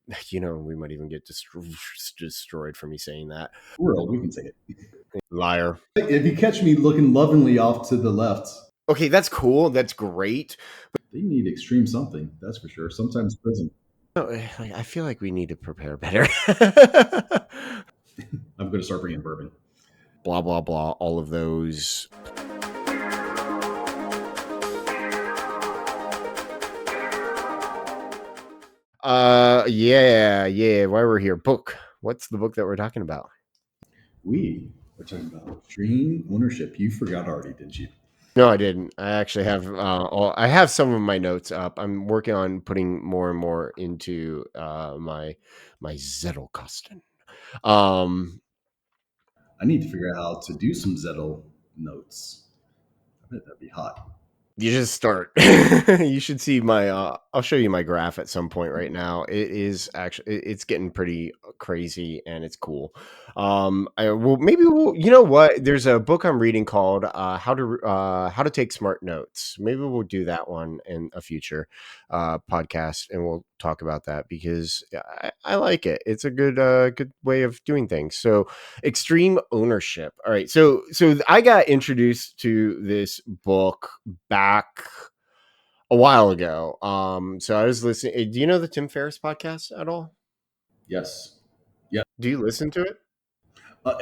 We might even get destroyed for me saying that. We're old. We can say it. Liar. If you catch me looking lovingly off to the left, Okay, that's cool. That's great. they need extreme something. That's for sure. Sometimes prison. No, I feel like we need to prepare better. I'm going to start bringing bourbon. Blah, blah, blah. All of those. Yeah. Why we're here. Book. What's the book that we're talking about? We are talking about extreme ownership. You forgot already, didn't you? No, I didn't. I actually have I have some of my notes up. I'm working on putting more and more into my Zettelkasten. I need to figure out how to do some Zettel notes. I bet that'd be hot. You just start. You should see my I'll show you my graph at some point right now. It is actually it's getting pretty crazy and it's cool. You know what? There's a book I'm reading called How to Take Smart Notes. Maybe we'll do that one in a future podcast and we'll talk about that because I like it. It's a good way of doing things. So extreme ownership. All right. So I got introduced to this book back a while ago. So I was listening. Do you know the Tim Ferriss podcast at all? Yes. Yeah. Do you listen to it?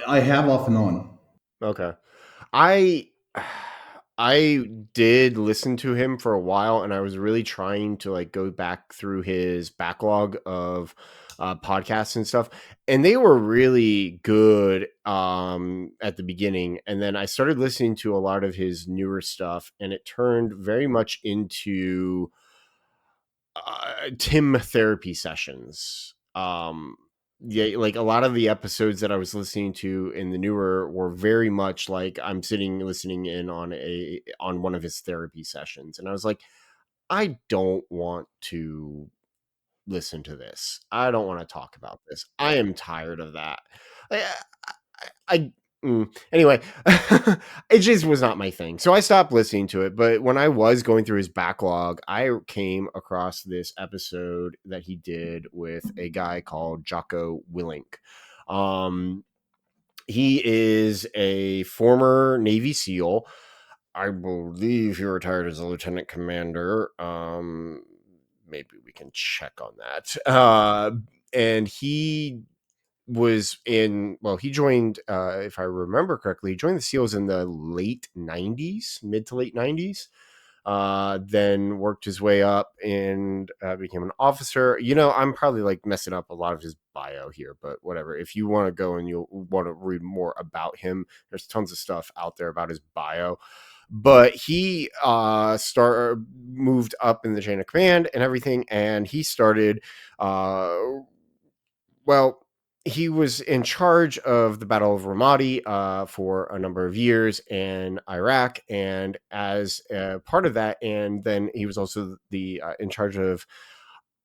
I have off and on. Okay. I I did listen to him for a while and I was really trying to like go back through his backlog of podcasts and stuff, and they were really good at the beginning, and then I started listening to a lot of his newer stuff and it turned very much into Tim therapy sessions. Yeah, like a lot of the episodes that I was listening to in the newer were very much like I'm sitting listening in on one of his therapy sessions, and I was like, I don't want to listen to this. I don't want to talk about this. I am tired of that. I, I anyway, it just was not my thing. So I stopped listening to it. But when I was going through his backlog, I came across this episode that he did with a guy called Jocko Willink. He is a former Navy SEAL. I believe he retired as a lieutenant commander. Maybe we can check on that. And he he joined, if I remember correctly, he joined the SEALs in the late 90s, mid to late 90s. Then worked his way up and became an officer. I'm probably like messing up a lot of his bio here, but whatever. If you want to go and you'll want to read more about him, there's tons of stuff out there about his bio. But he moved up in the chain of command and everything, and he started he was in charge of the Battle of Ramadi for a number of years in Iraq, and as part of that, and then he was also in charge of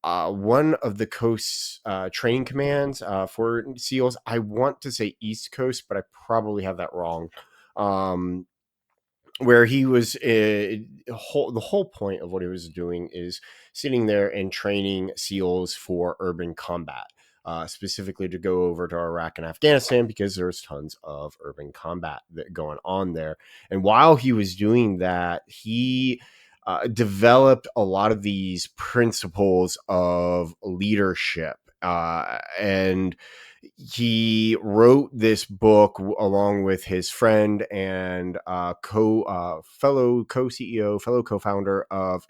one of the coast's training commands for SEALs. I want to say East Coast, but I probably have that wrong. Where he was the whole point of what he was doing is sitting there and training SEALs for urban combat. Specifically to go over to Iraq and Afghanistan because there's tons of urban combat going on there. And while he was doing that, he developed a lot of these principles of leadership. And he wrote this book along with his friend and fellow co-CEO, fellow co-founder of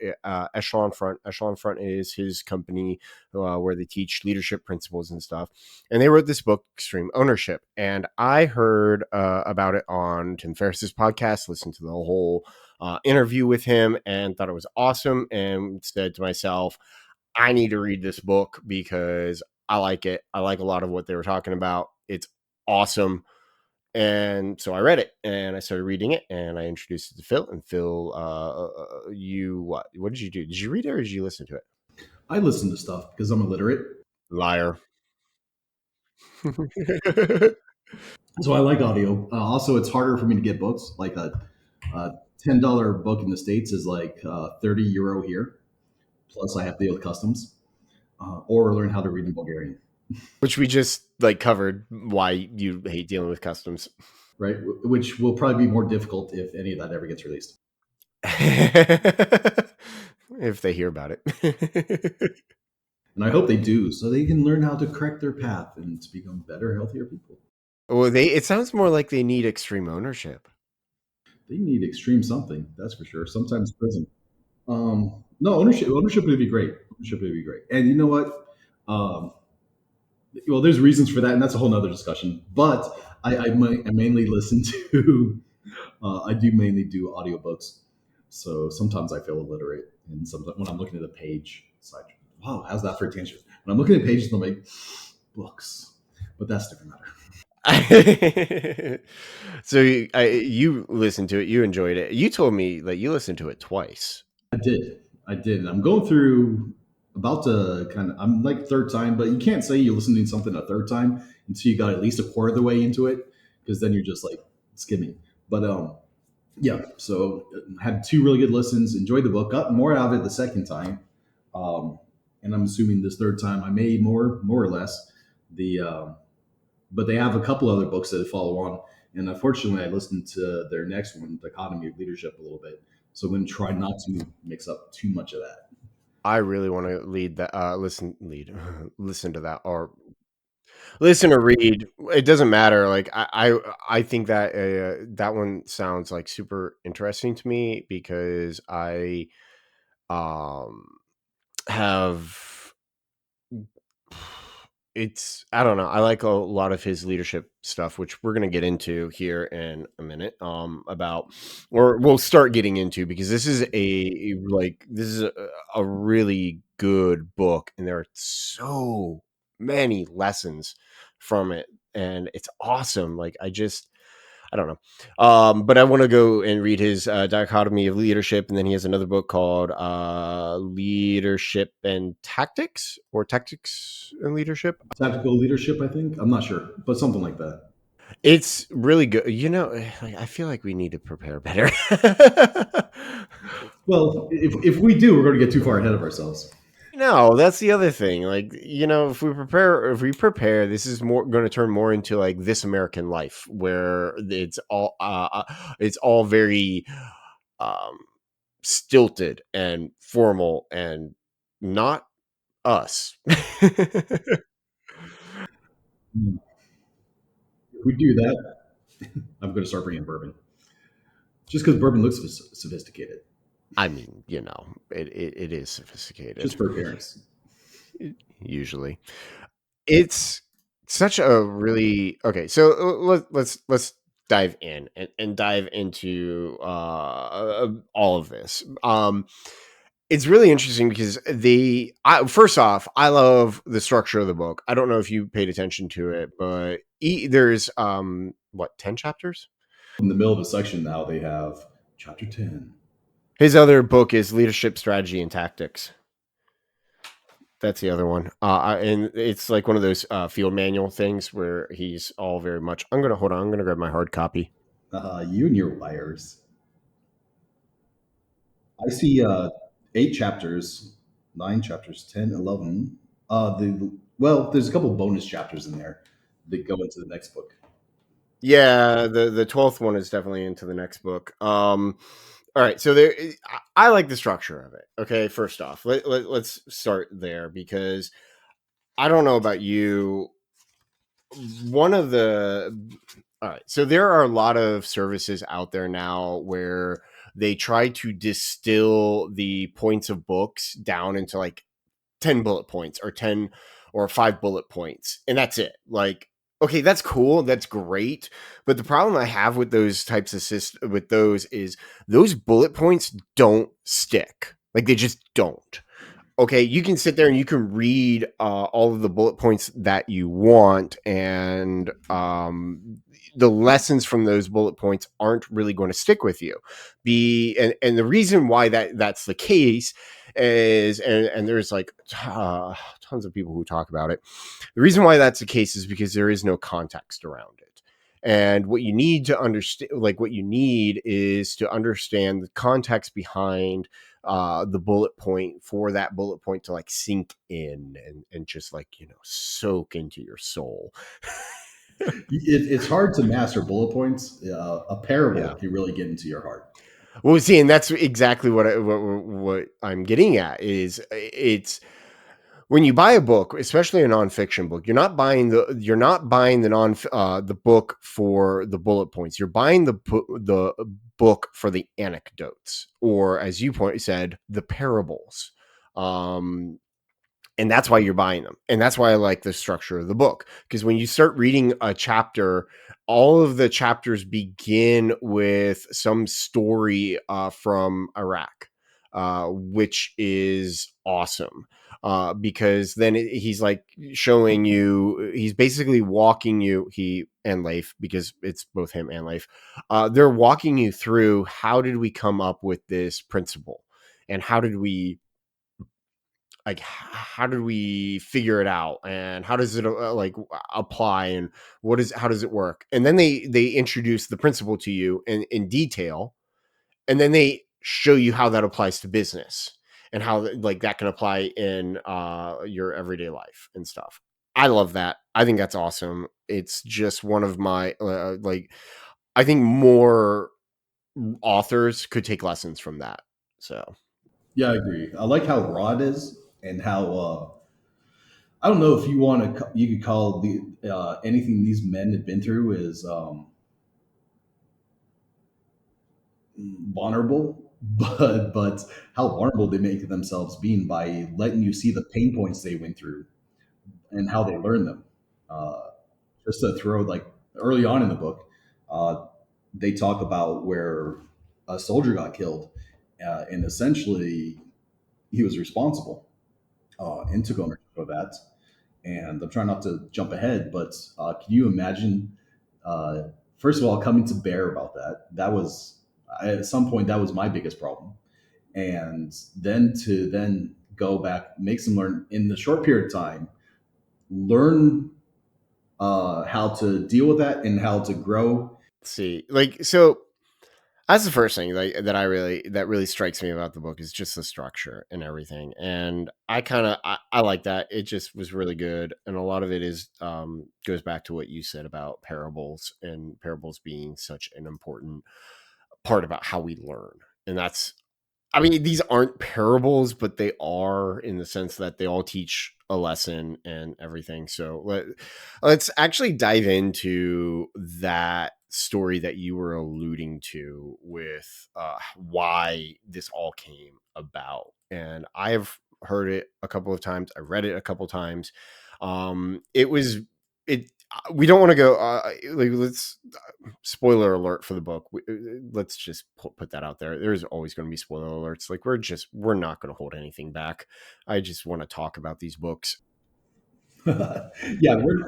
Echelon Front. Echelon Front is his company where they teach leadership principles and stuff. And they wrote this book, Extreme Ownership. And I heard about it on Tim Ferriss's podcast, listened to the whole interview with him and thought it was awesome and said to myself, I need to read this book because I like it. I like a lot of what they were talking about. It's awesome. And so I read it and I started reading it and I introduced it to Phil. And Phil, what did you do? Did you read it or did you listen to it? I listen to stuff because I'm illiterate. Liar. So I like audio. Also, it's harder for me to get books. Like a $10 book in the States is like €30 here. Plus, I have to deal with customs. or learn how to read in Bulgarian, Which we just like covered why you hate dealing with customs. right? Which will probably be more difficult if any of that ever gets released. If they hear about it. And I hope they do, so they can learn how to correct their path and to become better, healthier people. Well, it sounds more like they need extreme ownership. They need extreme something, that's for sure. Sometimes prison. No, ownership would be great. Ownership would be great. And you know what? Um, well, there's reasons for that, and that's a whole nother discussion. But I mainly listen to. I do mainly do audiobooks, so sometimes I feel illiterate, and sometimes when I'm looking at a page, it's like, wow, how's that for a tangent? When I'm looking at pages, I'm like, books, but that's a different matter. So you listened to it, you enjoyed it. You told me that you listened to it twice. I did, and I'm going through about to kind of. I'm like third time, but you can't say you're listening to something a third time until you got at least a quarter of the way into it, because then you're just like skimming. But yeah, so had two really good listens. Enjoyed the book. Got more out of it the second time, um, and I'm assuming this third time I may more or less. The But they have a couple other books that follow on, and unfortunately, I listened to their next one, Dichotomy of Leadership, a little bit. So I'm going to try not to mix up too much of that. I really want to lead that listen to that, or listen or read. It doesn't matter. Like I think that that one sounds like super interesting to me because I um have it's I don't know. I like a lot of his leadership stuff, which we're gonna get into here in a minute. About or we'll start getting into because this is this is a really good book, and there are so many lessons from it, and it's awesome. Like I don't know. But I want to go and read his Dichotomy of Leadership, and then he has another book called Leadership and Tactics, or Tactics and Leadership. Tactical leadership, I think. I'm not sure, but something like that. It's really good. You know, like, I feel like we need to prepare better. Well, if we do, we're going to get too far ahead of ourselves. No, that's the other thing. Like, you know, if we prepare, this is more going to turn more into like This American Life, where it's all very um, stilted and formal and not us. If we do that, I'm going to start bringing bourbon, just because bourbon looks sophisticated, I mean, you know, it is sophisticated just for appearance. usually. It's such a really okay. So let's dive in and dive into all of this. It's really interesting because first off, I love the structure of the book. I don't know if you paid attention to it, but there's what 10 chapters. In the middle of a section now, they have chapter 10. His other book is Leadership, Strategy, and Tactics. That's the other one. And it's like one of those field manual things where he's all very much. Hold on. I'm gonna grab my hard copy. You and your liars. I see 8 chapters, 9 chapters, 10, 11. There's a couple bonus chapters in there that go into the next book. Yeah, the 12th one is definitely into the next book. All right, so I like the structure of it. Okay, first off, let's start there because I don't know about you. One of the All right, so there are a lot of services out there now where they try to distill the points of books down into like 10 bullet points or 10 or 5 bullet points, and that's it. Like, okay, that's cool, that's great, but the problem I have with those types of with those is those bullet points don't stick. Like, they just don't. Okay, you can sit there and you can read all of the bullet points that you want, and the lessons from those bullet points aren't really going to stick with you. And the reason why that's the case is, and there's like tons of people who talk about it. The reason why that's the case is because there is no context around it. And what you need to understand, like what you need is to understand the context behind the bullet point for that bullet point to like sink in and just like, soak into your soul. It's hard to master bullet points. A parable Yeah. can really get into your heart. Well, see, and that's exactly what I'm getting at is it's when you buy a book, especially a nonfiction book, you're not buying the book for the bullet points. You're buying the book for the anecdotes, or as you said, the parables. Um, and that's why you're buying them, and that's why I like the structure of the book, because when you start reading a chapter, all of the chapters begin with some story from Iraq, which is awesome, because then he's like showing you, he's basically walking you, he and Leif, because it's both him and Leif, they're walking you through how did we come up with this principle, and how did we figure it out, and how does it like apply, and how does it work, and then they introduce the principle to you in detail, and then they show you how that applies to business, and how like that can apply in your everyday life and stuff. I love that. I think that's awesome. It's just one of my like, I think more authors could take lessons from that. So Yeah, I agree. I like how raw it is, and how I don't know if you want to, you could call the anything these men have been through is vulnerable, but how vulnerable they make themselves being by letting you see the pain points they went through and how they learned them. Uh, just to throw like early on in the book, uh, they talk about where a soldier got killed, and essentially he was responsible and took ownership of that. And I'm trying not to jump ahead, but can you imagine? Uh, First of all, coming to bear about that. That was at some point that was my biggest problem, and then to then go back, make some learn in the short period of time, learn how to deal with that and how to grow. let's see, like, so that's the first thing that really strikes me about the book is just the structure and everything. And I like that. It just was really good. And a lot of it is goes back to what you said about parables, and parables being such an important part about how we learn. And that's, I mean, these aren't parables, but they are, in the sense that they all teach a lesson and everything. So let's actually dive into that story that you were alluding to with why this all came about. And I've heard it a couple of times. I read it a couple of times. It was it. We don't want to go like, let's spoiler alert for the book. Let's just put that out there. There's always going to be spoiler alerts. Like, we're not going to hold anything back. I just want to talk about these books. Yeah,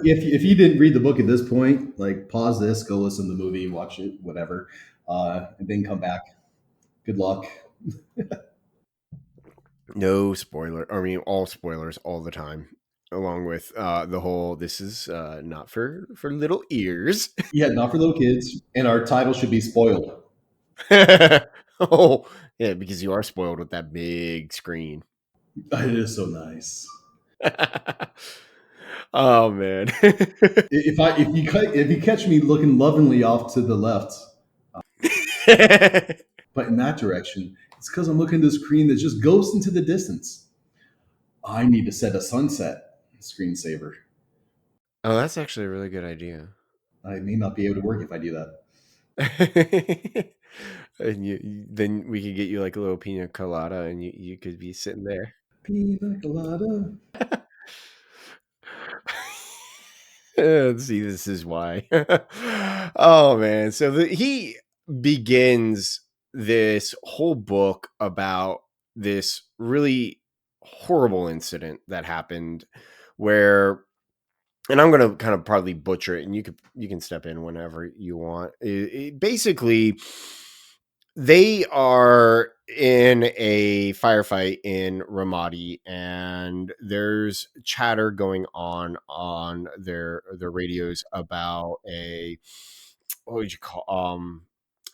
if you didn't read the book at this point, like pause this, go listen to the movie, watch it, whatever, and then come back. Good luck. No spoiler. I mean, all spoilers all the time. Along with the whole, this is not for little ears. Yeah, not for little kids, and our title should be spoiled. Oh, yeah, because you are spoiled with that big screen. It is so nice. Oh man. If you catch me looking lovingly off to the left, but in that direction, it's because I'm looking at the screen that just goes into the distance. I need to set a sunset screensaver. Oh, that's actually a really good idea. I may not be able to work if I do that. And then we could get you like a little pina colada, and you could be sitting there. Pina colada. See, this is why. Oh man, so he begins this whole book about this really horrible incident that happened, where, and I'm gonna kind of probably butcher it, and you can step in whenever you want. Basically, they are in a firefight in Ramadi, and there's chatter going on their radios about a, what would you call,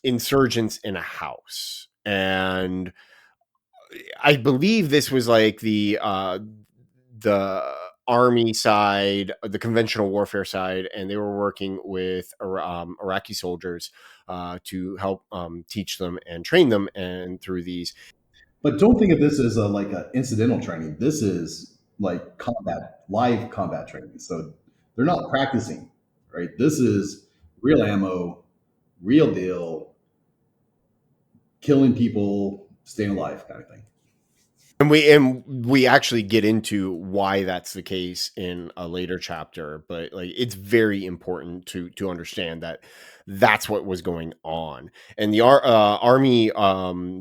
insurgents in a house. And I believe this was like the army side, the conventional warfare side, and they were working with Iraqi soldiers to help teach them and train them, and through these. But don't think of this as a like a incidental training. This is like combat, live combat training. So they're not practicing, right? This is real ammo, real deal, killing people, staying alive kind of thing. And we actually get into why that's the case in a later chapter, but like it's very important to understand that that's what was going on. And the army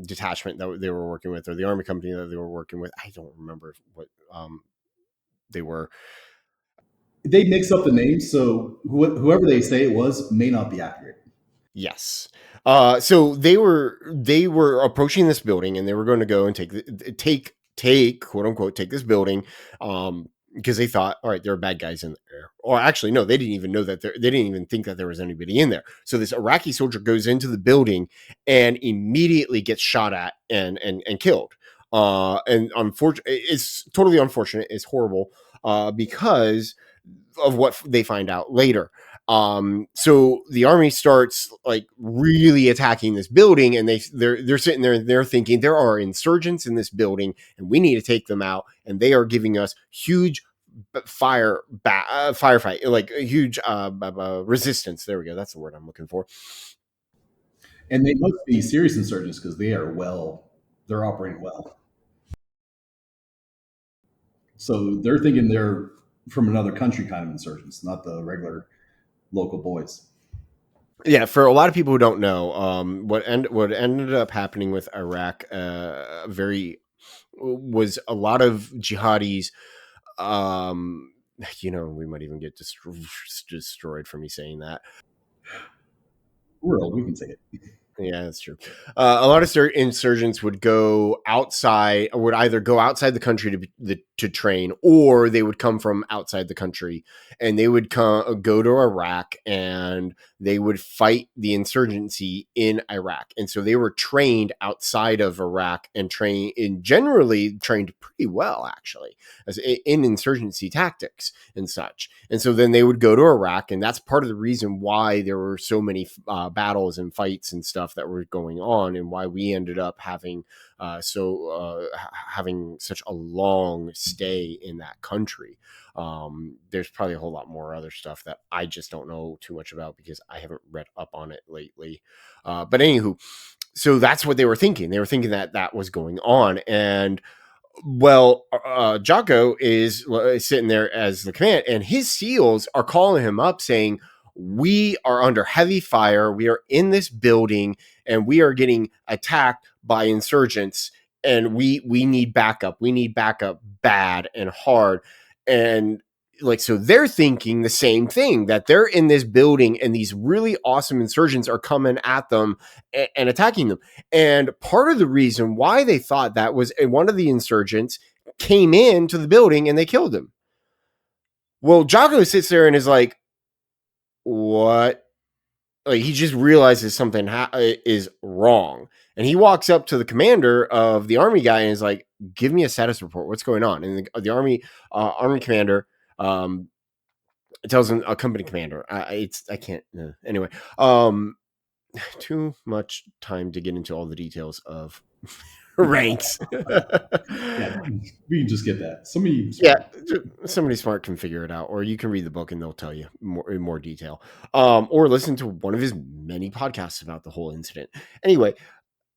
detachment that they were working with, or the army company that they were working with, I don't remember what they were. They mix up the names, so whoever they say it was may not be accurate. Yes. So they were approaching this building, and they were going to go and take quote unquote take this building, because they thought, all right, there are bad guys in there. Or actually, no, they didn't even know that they didn't even think that there was anybody in there. So this Iraqi soldier goes into the building and immediately gets shot at and killed. And unfortunately, it's totally unfortunate. It's horrible, because of what they find out later. So the army starts like really attacking this building, and they're sitting there and they're thinking there are insurgents in this building, and we need to take them out, and they are giving us huge firefight, like a huge resistance. There we go. That's the word I'm looking for. And they must be serious insurgents because they're operating well. So they're thinking they're from another country kind of insurgents, not the regular local boys. Yeah, for a lot of people who don't know, what ended up happening with Iraq, very was a lot of jihadis. Um, we might even get destroyed for me saying that. We're old, we can say it. Yeah, that's true. A lot of insurgents would go outside, or would either go outside the country to train, or they would come from outside the country, and they would go to Iraq, and they would fight the insurgency in Iraq. And so they were trained outside of Iraq, and generally trained pretty well, actually, as in insurgency tactics and such. And so then they would go to Iraq, and that's part of the reason why there were so many battles and fights and stuff that were going on, and why we ended up having such a long stay in that country. There's probably a whole lot more other stuff that I just don't know too much about because I haven't read up on it lately. But anywho, so that's what they were thinking. They were thinking that that was going on, and well, Jocko is sitting there as the command, and his SEALs are calling him up saying, "We are under heavy fire. We are in this building, and we are getting attacked by insurgents, and we need backup. We need backup bad and hard." And like, so they're thinking the same thing, that they're in this building and these really awesome insurgents are coming at them and attacking them. And part of the reason why they thought that was one of the insurgents came into the building and they killed him. Well, Jocko sits there and is like, what? Like, he just realizes something is wrong. And he walks up to the commander of the army guy and is like, give me a status report. What's going on? And the army commander, tells him, a company commander. I can't. Anyway, too much time to get into all the details of ranks. Yeah, we can just get that. Somebody Yeah, smart. somebody smart can figure it out, or you can read the book and they'll tell you more in more detail, or listen to one of his many podcasts about the whole incident. Anyway,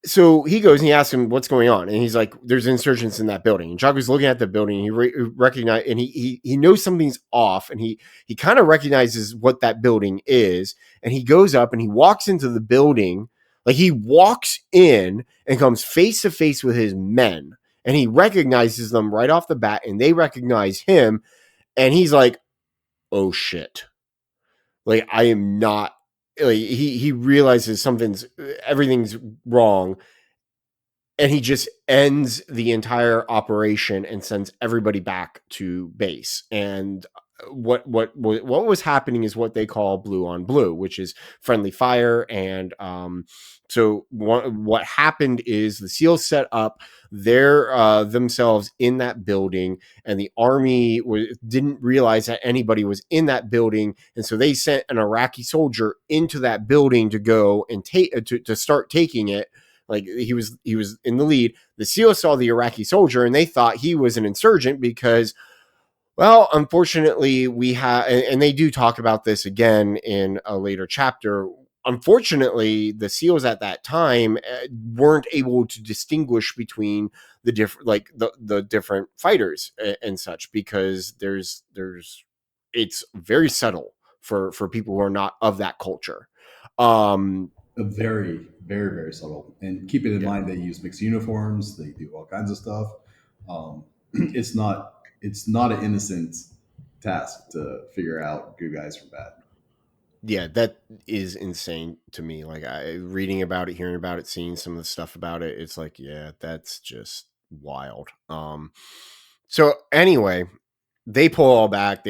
so he goes and he asks him what's going on, and he's like, "There's insurgents in that building." And Jocko's looking at the building, and he knows something's off, and he kind of recognizes what that building is, and he goes up and he walks into the building, like he walks in and comes face to face with his men, and he recognizes them right off the bat, and they recognize him, and he's like, "Oh shit!" Like, I am not. Like, he realizes everything's wrong, and he just ends the entire operation and sends everybody back to base. And what was happening is what they call blue on blue, which is friendly fire. And so what happened is the SEALs set up their themselves in that building, and the army didn't realize that anybody was in that building, and so they sent an Iraqi soldier into that building to go and take to start taking it. Like he was in the lead. The SEALs saw the Iraqi soldier and they thought he was an insurgent because, well, unfortunately, we have, and they do talk about this again in a later chapter. Unfortunately, the SEALs at that time weren't able to distinguish between the different, like the different fighters and such, because it's very subtle for people who are not of that culture. Um, Very, very, very subtle. And keeping in yeah. mind they use mixed uniforms, they do all kinds of stuff. It's not an innocent task to figure out good guys from bad. Yeah, that is insane to me. Like, I reading about it, hearing about it, seeing some of the stuff about it, it's like, yeah, that's just wild. So anyway, they pull all back.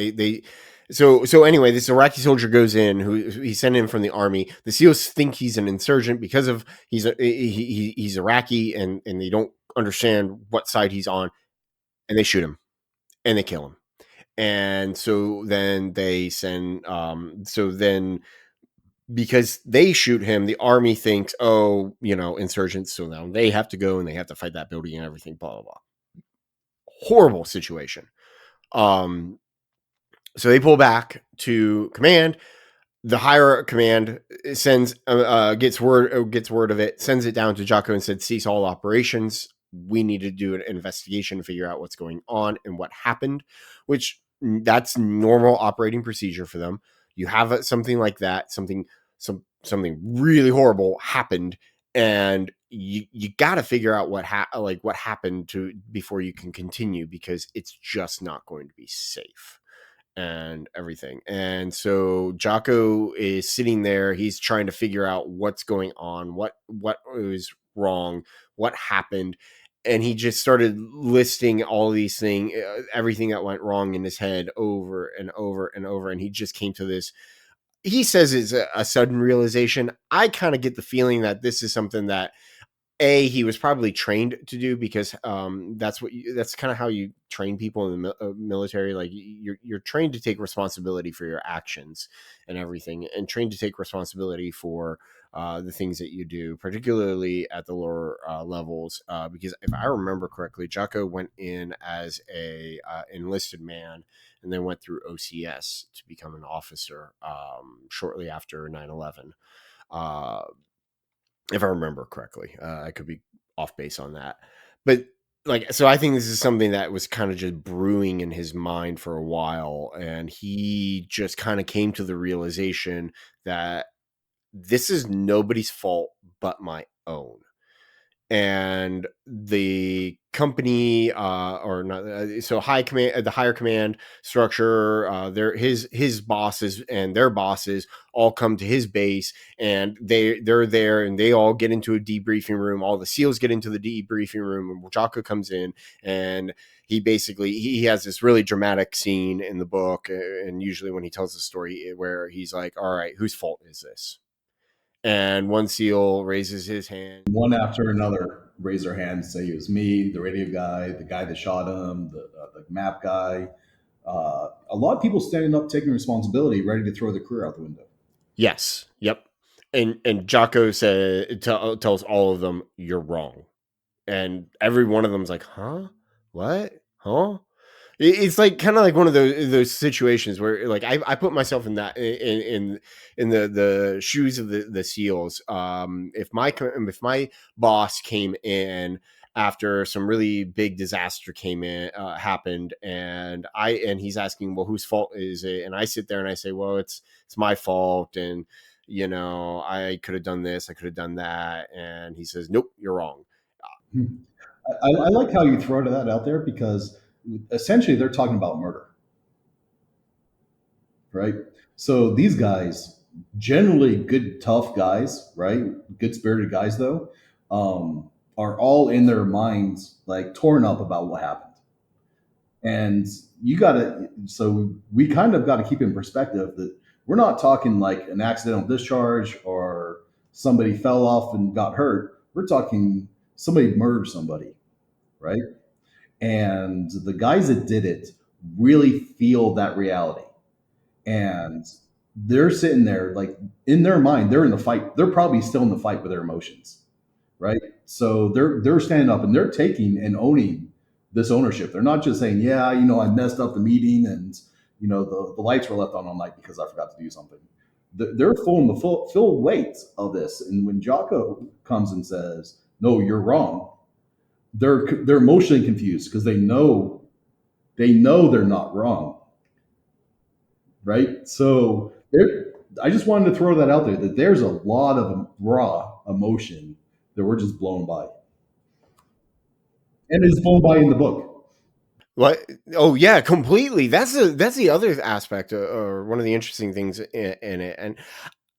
So anyway, this Iraqi soldier goes in, who he's sent in from the army. The SEALs think he's an insurgent because of he's Iraqi, and they don't understand what side he's on, and they shoot him and they kill him. And so then they send so then because they shoot him, the army thinks, oh, insurgents. So now they have to go and they have to fight that building and everything, blah, blah, blah. Horrible situation. Um, so they pull back to command. The higher command sends, gets word of it, sends it down to Jocko and said, cease all operations. We need to do an investigation to figure out what's going on and what happened, which that's normal operating procedure for them. You have something like that, something really horrible happened, and you got to figure out what happened to before you can continue, because it's just not going to be safe and everything. And so Jocko is sitting there. He's trying to figure out what's going on, what was wrong, what happened. And he just started listing all these things, everything that went wrong in his head over and over and over. And he just came to this. He says it's a sudden realization. I kind of get the feeling that this is something that he was probably trained to do, because that's kind of how you train people in the military. Like, you're trained to take responsibility for your actions and everything, and trained to take responsibility for the things that you do, particularly at the lower levels. Because if I remember correctly, Jocko went in as a enlisted man and then went through OCS to become an officer shortly after 9/11. Uh, if I remember correctly. I could be off base on that, but so I think this is something that was kind of just brewing in his mind for a while, and he just kind of came to the realization that this is nobody's fault but my own. And the company, or not, so high command, the higher command structure, their his bosses and their bosses all come to his base, and they're there, and they all get into a debriefing room. All the SEALs get into the debriefing room, and Jocko comes in, and he has this really dramatic scene in the book, and usually when he tells the story, where he's like, all right, whose fault is this? And one SEAL raises his hand. One after another raise their hands, say it was me, the radio guy, the guy that shot him, the map guy. A lot of people standing up, taking responsibility, ready to throw their career out the window. Yes. Yep. And Jocko tells all of them, you're wrong. And every one of them's like, huh? What? Huh? It's like kind of like one of those situations where, like, I put myself in that in the shoes of the SEALs. If my boss came in after some really big disaster happened, and he's asking, well, whose fault is it? And I sit there and I say, well, it's my fault, and I could have done this, I could have done that, and he says, nope, you're wrong. I like how you throw that out there because essentially they're talking about murder, right? So these guys, generally good, tough guys, right? Good spirited guys, though, are all in their minds like torn up about what happened. And you got to, so we kind of got to keep in perspective that we're not talking like an accidental discharge or somebody fell off and got hurt. We're talking somebody murdered somebody, right? And the guys that did it really feel that reality. And they're sitting there, like in their mind, they're in the fight. They're probably still in the fight with their emotions, right? So they're standing up and they're taking and owning this ownership. They're not just saying, "Yeah, I messed up the meeting and the lights were left on all night because I forgot to do something." They're feeling the full weight of this. And when Jocko comes and says, "No, you're wrong," they're emotionally confused because they know they're not wrong, right? So I just wanted to throw that out there that there's a lot of raw emotion that we're just blown by, and it's blown by in the book. What? Oh yeah, completely. That's the other aspect, or one of the interesting things in it. And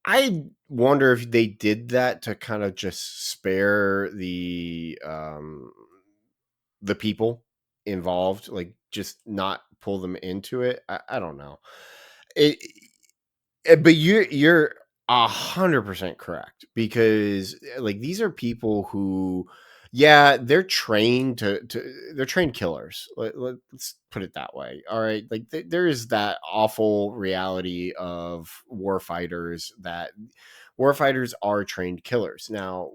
I wonder if they did that to kind of just spare the people involved, like just not pull them into it. I don't know. It, but you're 100% correct, because like these are people who, yeah, they're trained they're trained killers. Let's put it that way. All right, like there is that awful reality of war fighters, that war fighters are trained killers. Now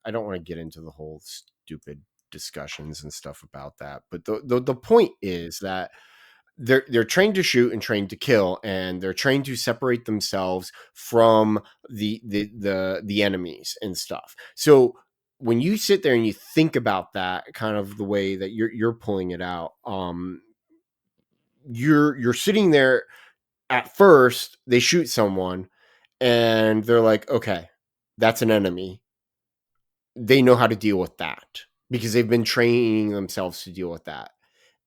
I don't want to get into the whole stupid discussions and stuff about that, but the point is that they're trained to shoot and trained to kill, and they're trained to separate themselves from the enemies and stuff. So when you sit there and you think about that, kind of the way that you're pulling it out, you're sitting there. At first they shoot someone and they're like, okay, that's an enemy. They know how to deal with that because they've been training themselves to deal with that.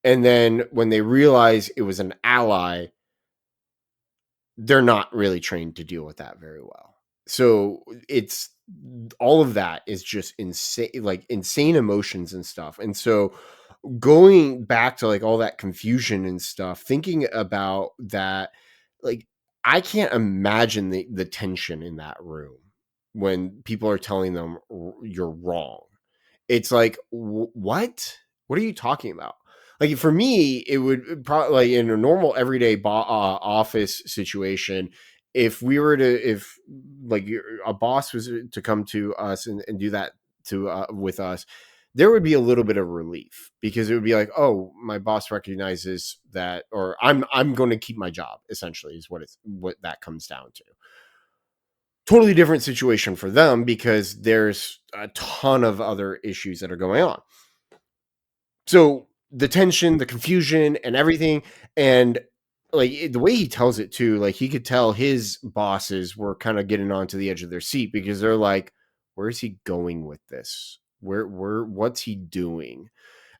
And then when they realize it was an ally, they're not really trained to deal with that very well. So it's all of that is just insane, like insane emotions and stuff. And so going back to like all that confusion and stuff, thinking about that, like I can't imagine the tension in that room when people are telling them you're wrong. It's like, what are you talking about? Like for me, it would probably, like in a normal everyday office situation, if we were to, if like a boss was to come to us and do that to with us, there would be a little bit of relief, because it would be like, oh, my boss recognizes that, or I'm going to keep my job, essentially is what that comes down to. Totally different situation for them, because there's a ton of other issues that are going on. So the tension, the confusion, and everything, and like the way he tells it too, like he could tell his bosses were kind of getting onto the edge of their seat, because they're like, where is he going with this? What's he doing?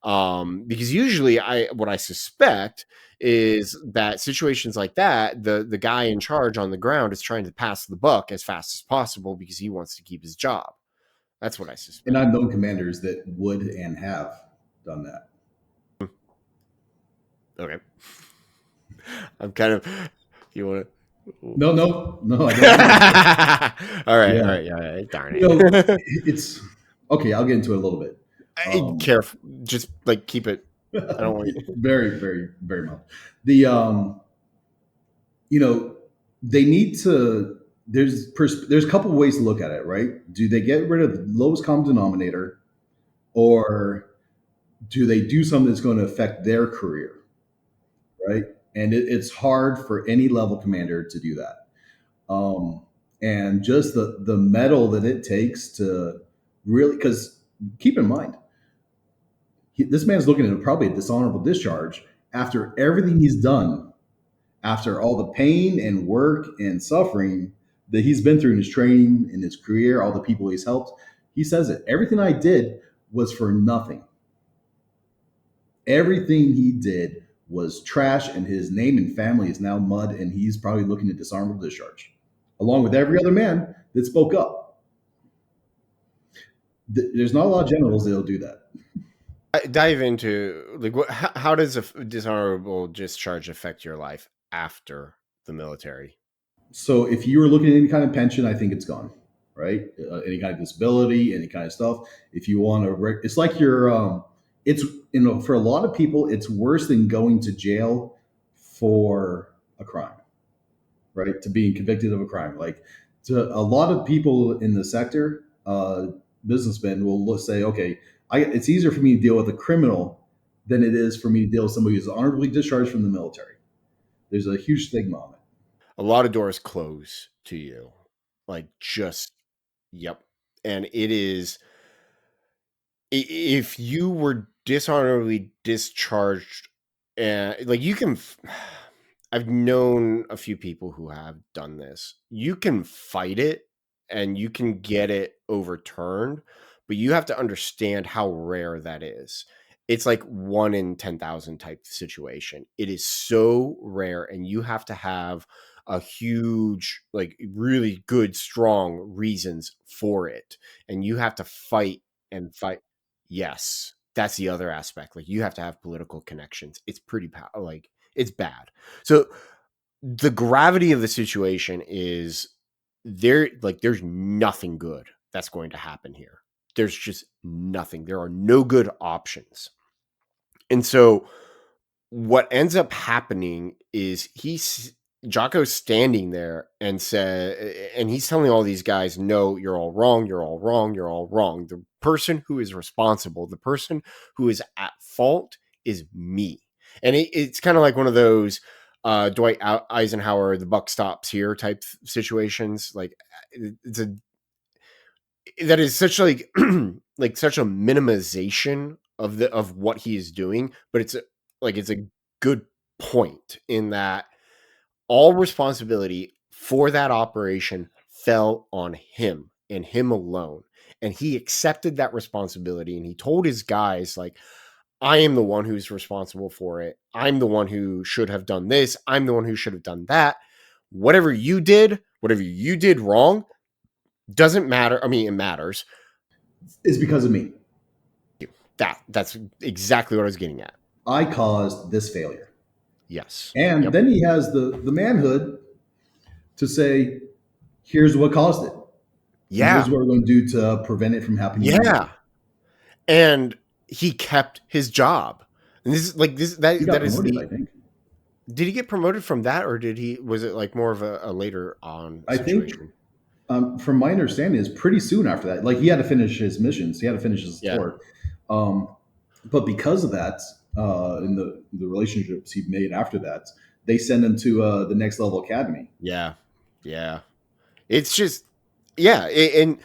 Because usually what I suspect is that situations like that, the guy in charge on the ground is trying to pass the buck as fast as possible because he wants to keep his job. That's what I And suspect. I've known commanders that would and have done that. Okay. I'm kind of, you want to. No, no, no, I don't want to. All right, Yeah, all right, all right. Darn you know, it. it's okay. I'll get into it a little bit. Um, Careful, just like keep it. I don't want you. very, very, very much. The you know, they need to. There's a couple of ways to look at it, right? Do they get rid of the lowest common denominator, or do they do something that's going to affect their career, right? And it's hard for any level commander to do that. Um, and just the metal that it takes to really, because keep in mind, this man's looking at probably a dishonorable discharge after everything he's done, after all the pain and work and suffering that he's been through in his training, in his career, all the people he's helped. He says it. Everything I did was for nothing. Everything he did was trash, and his name and family is now mud, and he's probably looking at dishonorable discharge, along with every other man that spoke up. There's not a lot of generals that'll do that. Dive into like what? How does a dishonorable discharge affect your life after the military? So if you were looking at any kind of pension, I think it's gone, right? Any kind of disability, any kind of stuff. If you want to, it's like you're, it's, for a lot of people, it's worse than going to jail for a crime, right? To being convicted of a crime. Like, to a lot of people in the sector, businessmen will say, okay, it's easier for me to deal with a criminal than it is for me to deal with somebody who's honorably discharged from the military. There's a huge stigma on it. A lot of doors close to you, like just yep. And it is if you were dishonorably discharged, and like you can I've known a few people who have done this. You can fight it and you can get it overturned, but you have to understand how rare that is. It's like 1 in 10,000 type situation. It is so rare, and you have to have a huge, like really good, strong reasons for it. And you have to fight and fight. Yes, that's the other aspect. Like you have to have political connections. It's pretty like it's bad. So the gravity of the situation is there's nothing good that's going to happen here. There's just nothing. There are no good options. And so what ends up happening is Jocko's standing there and he's telling all these guys, no, you're all wrong, you're all wrong, you're all wrong. The person who is responsible, the person who is at fault is me. And it's kind of like one of those Dwight Eisenhower, the buck stops here type situations. Like it's a that is such like like such a minimization of what he is doing, but it's a good point in that all responsibility for that operation fell on him and him alone, and he accepted that responsibility, and he told his guys like, I am the one who's responsible for it. I'm the one who should have done this. I'm the one who should have done that. Whatever you did wrong doesn't matter. I mean, it matters. It's because of me. That's exactly what I was getting at. I caused this failure. Yes. And Yep. then he has the manhood to say, here's what caused it. And Yeah. here's what we're going to do to prevent it from happening in the future. Yeah. And he kept his job. And this is like this He got that is promoted, the I think. did he get promoted from that, or was it like more of a later on I think, situation? from my understanding, is pretty soon after that. Like, he had to finish his missions, he had to finish his Yeah. tour. Um, but because of that, in the relationships he made after that, they send him to the next level academy. Yeah. Yeah. It's just yeah, and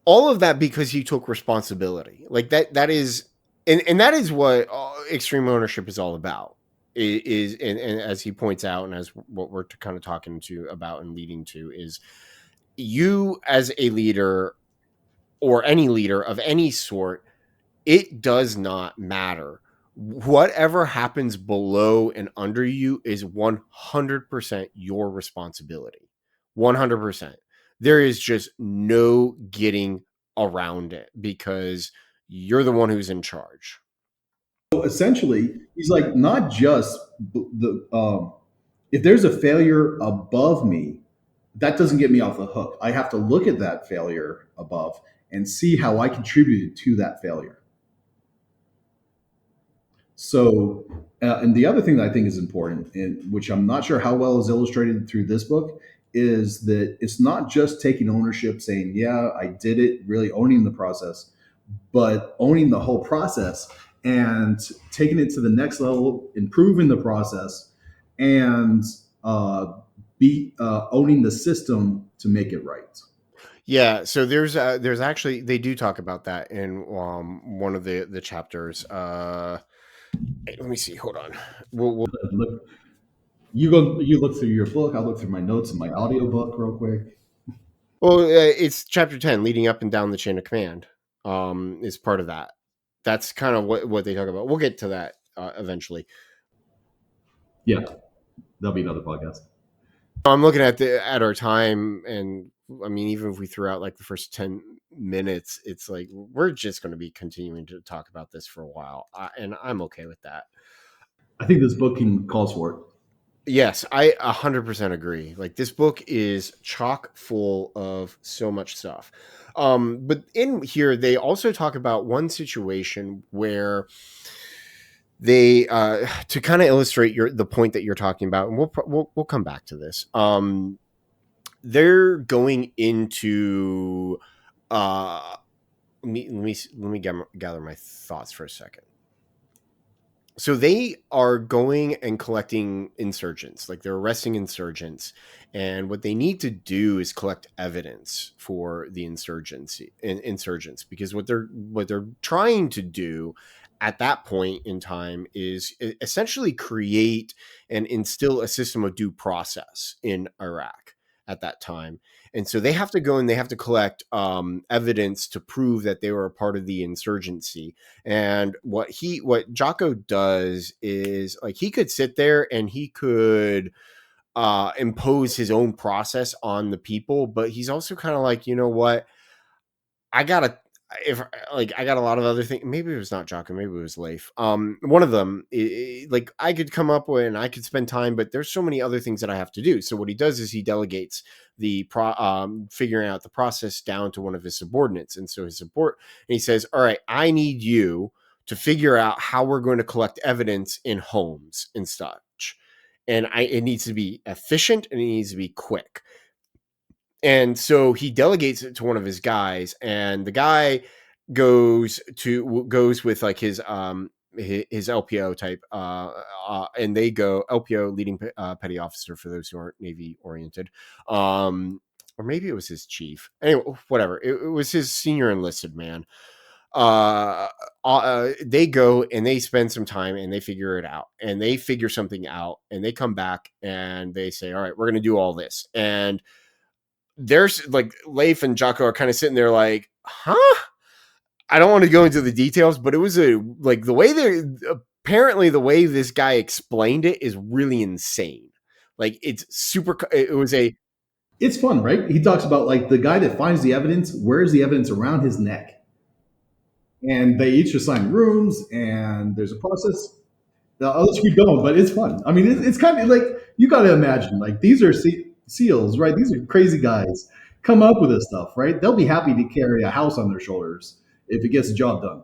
all of that because he took responsibility. Like that is and that is what extreme ownership is all about. Is and as he points out, and as what we're kind of talking to about and leading to, is you as a leader or any leader of any sort, it does not matter. Whatever happens below and under you is 100% your responsibility. 100%. There is just no getting around it because you're the one who's in charge. So essentially, he's like, not just the if there's a failure above me, that doesn't get me off the hook. I have to look at that failure above and see how I contributed to that failure. So, and the other thing that I think is important, and which I'm not sure how well is illustrated through this book, is that it's not just taking ownership, saying, "Yeah, I did it," really owning the process, but owning the whole process and taking it to the next level, improving the process, and be owning the system to make it right. Yeah, so there's actually they do talk about that in one of the chapters. Let me see. Hold on. We'll Look, you look through your book. I'll look through my notes and my audiobook real quick. Well, it's chapter 10, leading up and down the chain of command. Is part of that. That's kind of what they talk about. We'll get to that eventually. Yeah, that'll be another podcast. I'm looking at our time, and I mean, even if we threw out like the first minutes, it's like we're just going to be continuing to talk about this for a while, and I'm okay with that. I think this book calls for it. Yes, I 100% agree. Like this book is chock full of so much stuff. But in here, they also talk about one situation where they, to kind of illustrate the point that you're talking about, and we'll come back to this. They're going into, let me gather my thoughts for a second. So they are going and collecting insurgents, like they're arresting insurgents, and what they need to do is collect evidence for the insurgents, because what they're trying to do at that point in time is essentially create and instill a system of due process in Iraq at that time. And so they have to go and they have to collect evidence to prove that they were a part of the insurgency. And what Jocko does is, like, he could sit there and he could impose his own process on the people, but he's also kind of like, you know what, I gotta, if like I got a lot of other things. Maybe it was not Jocko, maybe it was Leif. One of them, like I could come up with and I could spend time, but there's so many other things that I have to do. So what he does is he delegates figuring out the process down to one of his subordinates, and so and he says, "All right, I need you to figure out how we're going to collect evidence in homes and such, and it needs to be efficient and it needs to be quick." And so he delegates it to one of his guys, and the guy goes with like his LPO type, and they go LPO, leading petty officer, for those who aren't Navy oriented, or maybe it was his chief. Anyway, whatever, it was his senior enlisted man. They go and they spend some time and they figure it out, and they figure something out, and they come back and they say, "All right, we're going to do all this." And there's like Leif and Jocko are kind of sitting there like, huh? I don't want to go into the details, but it was like the way apparently the way this guy explained it is really insane. Like it's super, it was It's fun, right? He talks about like the guy that finds the evidence wears the evidence around his neck, and they each assign rooms, and there's a process. Now, I'll let you keep going, but it's fun. I mean, it's kind of like you got to imagine, like these are SEALs, right? These are crazy guys come up with this stuff, right? They'll be happy to carry a house on their shoulders if it gets the job done.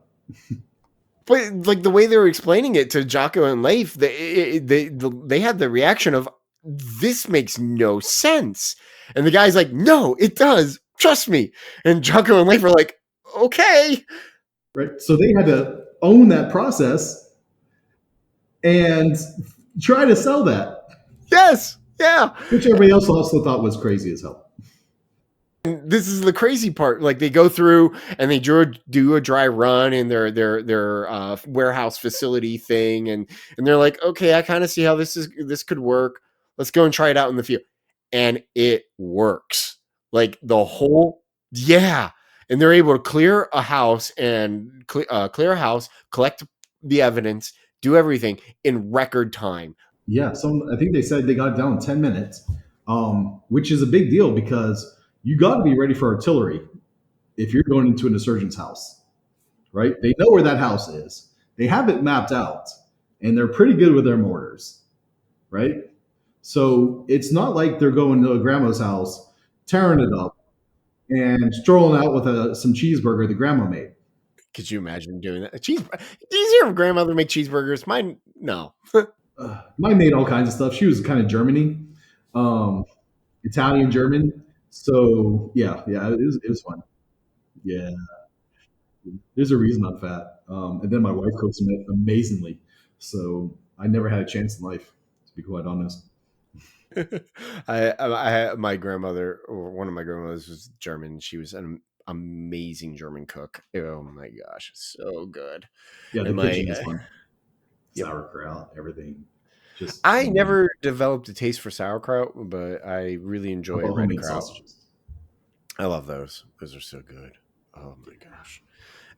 but like the way they were explaining it to Jocko and Leif, they had the reaction of, this makes no sense. And the guy's like, no, it does. Trust me. And Jocko and Leif are like, okay. Right. So they had to own that process and try to sell that, Yes. Yeah. which everybody else also thought was crazy as hell. This is the crazy part. Like they go through and they do a dry run in their warehouse facility thing, and they're like, okay, I kind of see how this could work. Let's go and try it out in the field, and it works. Like the whole, yeah, and they're able to clear a house and clear a house, collect the evidence, do everything in record time. Yeah. So I think they said they got it down in 10 minutes, which is a big deal because you got to be ready for artillery if you're going into an insurgent's house, right? They know where that house is. They have it mapped out, and they're pretty good with their mortars, right? So it's not like they're going to a grandma's house, tearing it up, and strolling out with some cheeseburger the grandma made. Could you imagine doing that? Easier if grandmother make cheeseburgers. Mine, no. Mine made all kinds of stuff. She was kind of Germany, um, Italian German. So yeah, it was fun. Yeah, there's a reason I'm fat. And then my wife cooks amazingly. So I never had a chance in life, to be quite honest. My grandmother, or one of my grandmothers, was German. She was an amazing German cook. Oh my gosh, so good. Yeah, the And my kitchen is fun. yep, Sauerkraut, everything. Just I never developed a taste for sauerkraut, but I really how enjoy about red homemade kraut. sausages? I love those. Those are so good. Oh my gosh.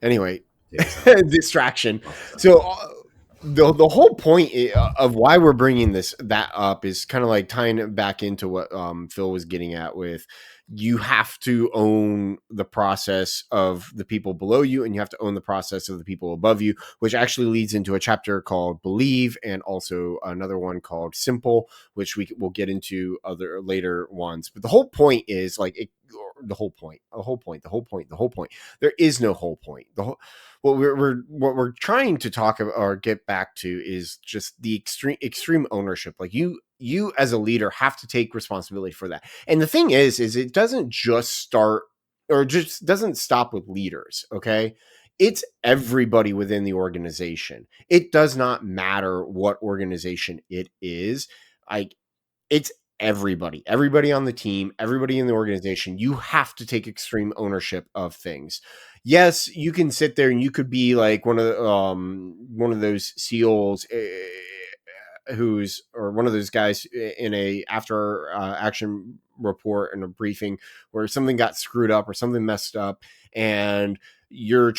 Anyway, Potato salad, distraction. pasta So salad. the whole point of why we're bringing that up is kind of like tying it back into what Phil was getting at with you have to own the process of the people below you and you have to own the process of the people above you, which actually leads into a chapter called Believe and also another one called Simple, which we will get into other later ones. But the whole point is like the whole point. There is no whole point. What we're trying to talk about or get back to is just the extreme ownership. Like you as a leader have to take responsibility for that. And the thing is it doesn't just start or just doesn't stop with leaders. Okay. It's everybody within the organization. It does not matter what organization it is. Like it's everybody on the team, everybody in the organization. You have to take extreme ownership of things. Yes, you can sit there and you could be like one of those SEALs who's or one of those guys in a after action report and a briefing where something got screwed up or something messed up, and you're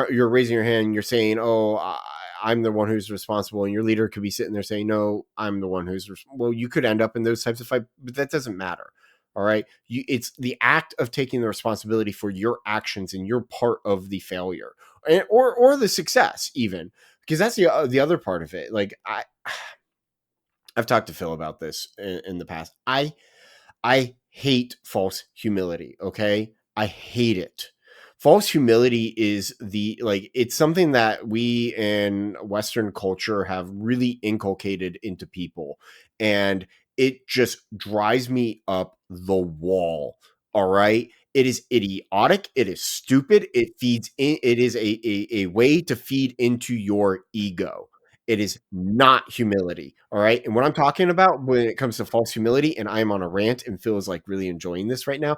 you're raising your hand and you're saying, "Oh, I'm the one who's responsible," and your leader could be sitting there saying, "No, I'm the one who's well." You could end up in those types of fights, but that doesn't matter. All right, it's the act of taking the responsibility for your actions and you're part of the failure or the success, even because that's the other part of it. Like I've talked to Phil about this in the past. I hate false humility. Okay. I hate it. False humility is it's something that we in Western culture have really inculcated into people. And it just drives me up the wall. All right. It is idiotic. It is stupid. It is a way to feed into your ego. It is not humility. All right. And what I'm talking about when it comes to false humility, and I'm on a rant and Phil is like really enjoying this right now.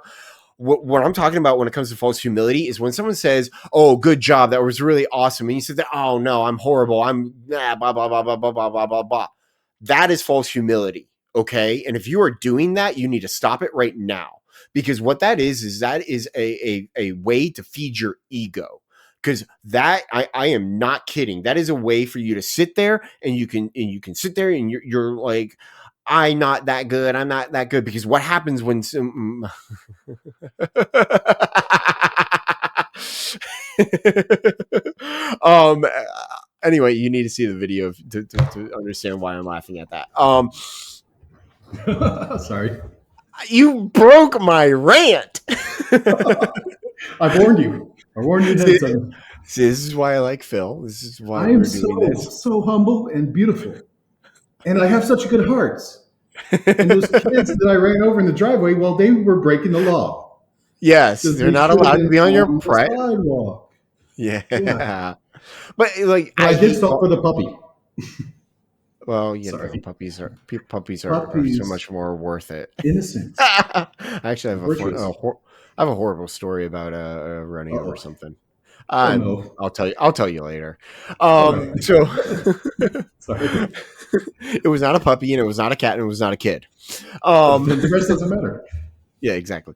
What I'm talking about when it comes to false humility is when someone says, "Oh, good job. That was really awesome." And you said that, "Oh no, I'm horrible. I'm blah, blah, blah, blah, blah, blah, blah, blah, blah." That is false humility. Okay. And if you are doing that, you need to stop it right now. Because what that is that is a way to feed your ego because that I am not kidding. That is a way for you to sit there and you can sit there and you're like, I'm not that good. I'm not that good because what happens when some um anyway, you need to see the video to understand why I'm laughing at that. Sorry. You broke my rant. I warned you. I warned you ahead See, of time. see, this is why I like Phil. This is why I am we're doing so, this. so humble and beautiful. And I have such good hearts. And those kids that I ran over in the driveway, well, they were breaking the law Yes, because they're they not should have allowed to been be on your on the sidewalk. Yeah. Yeah, but like But I I did hate. stop for the puppy. Well, you know, Sorry. puppies are so Puppies, much more worth it. innocent, I actually have virtuous. I have a horrible story about running over Uh-oh. something. Oh, no. I'll tell you later. All right. So Sorry. it was not a puppy, and it was not a cat, and it was not a kid. Then the rest doesn't matter. Yeah, exactly.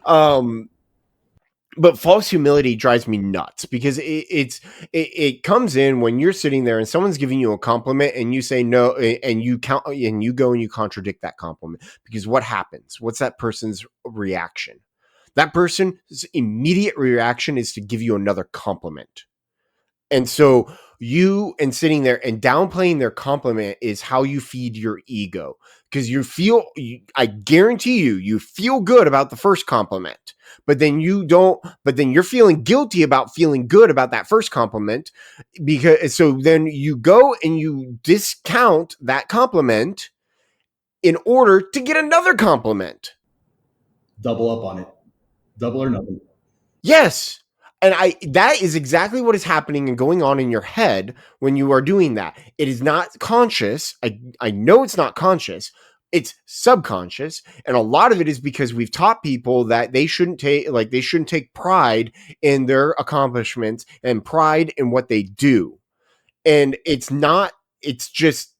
Um, but false humility drives me nuts because it comes in when you're sitting there and someone's giving you a compliment and you say no and you count and you go and you contradict that compliment because what happens? What's that person's reaction? That person's immediate reaction is to give you another compliment. And so you and sitting there and downplaying their compliment is how you feed your ego because I guarantee you feel good about the first compliment, but then but then you're feeling guilty about feeling good about that first compliment because so then you go and you discount that compliment in order to get another compliment. Double up on it. Double or nothing. Yes. And that is exactly what is happening and going on in your head when you are doing that. It is not conscious. I know it's not conscious. It's subconscious. And a lot of it is because we've taught people that they shouldn't take pride in their accomplishments and pride in what they do. And it's just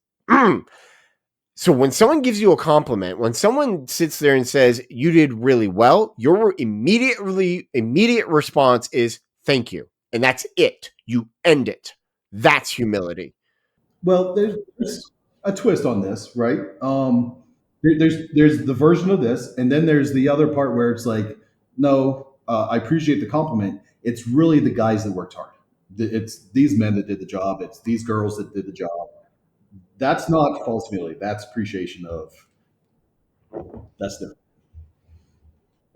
so when someone gives you a compliment, when someone sits there and says you did really well, your immediate response is thank you. And that's it. You end it. That's humility. Well, there's a twist on this, right? There's the version of this, and then there's the other part where it's like, no, I appreciate the compliment. It's really the guys that worked hard. It's these men that did the job. It's these girls that did the job. That's not false humility. That's appreciation of that's different,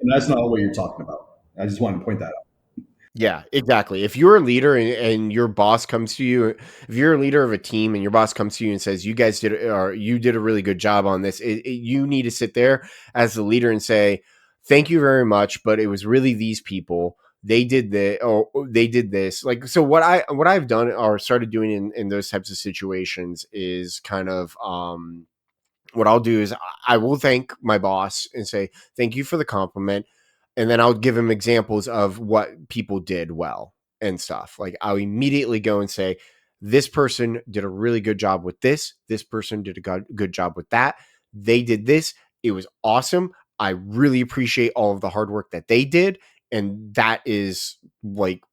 and that's not what you're talking about. I just wanted to point that out. Yeah, exactly. If you're a leader and your boss comes to you, if you're a leader of a team and your boss comes to you and says, "You guys did, or you did a really good job on this," you need to sit there as the leader and say, "Thank you very much," but it was really these people. They did the, or they did this. Like, so what I've done or started doing in those types of situations is kind of what I'll do is I will thank my boss and say, thank you for the compliment. And then I'll give him examples of what people did well and stuff. Like I'll immediately go and say, this person did a really good job with this. This person did a good job with that. They did this. It was awesome. I really appreciate all of the hard work that they did. And that is like,